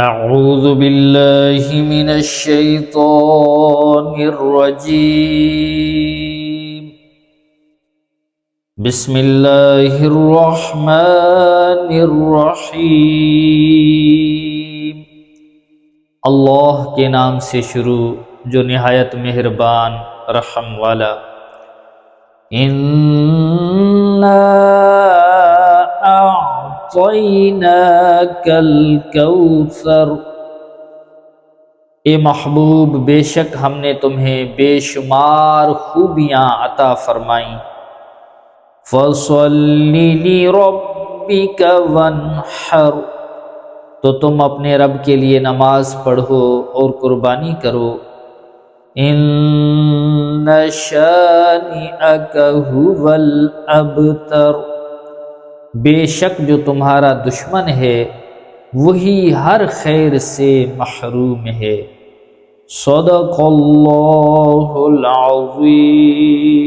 اعوذ باللہ من الشیطان الرجیم بسم اللہ الرحمن الرحیم۔ اللہ کے نام سے شروع جو نہایت مہربان رحم والا۔ اِنَّا اعطیناک الکوثر، اے محبوب بے شک ہم نے تمہیں بے شمار خوبیاں عطا فرمائیں۔ فَصَلِّ لِرَبِّكَ وَانْحَرْ، تو تم اپنے رب کے لیے نماز پڑھو اور قربانی کرو۔ اِنَّ شَانِئَكَ هُوَ الْأَبْتَرُ، بے شک جو تمہارا دشمن ہے وہی ہر خیر سے محروم ہے۔ صدق اللہ العظیم۔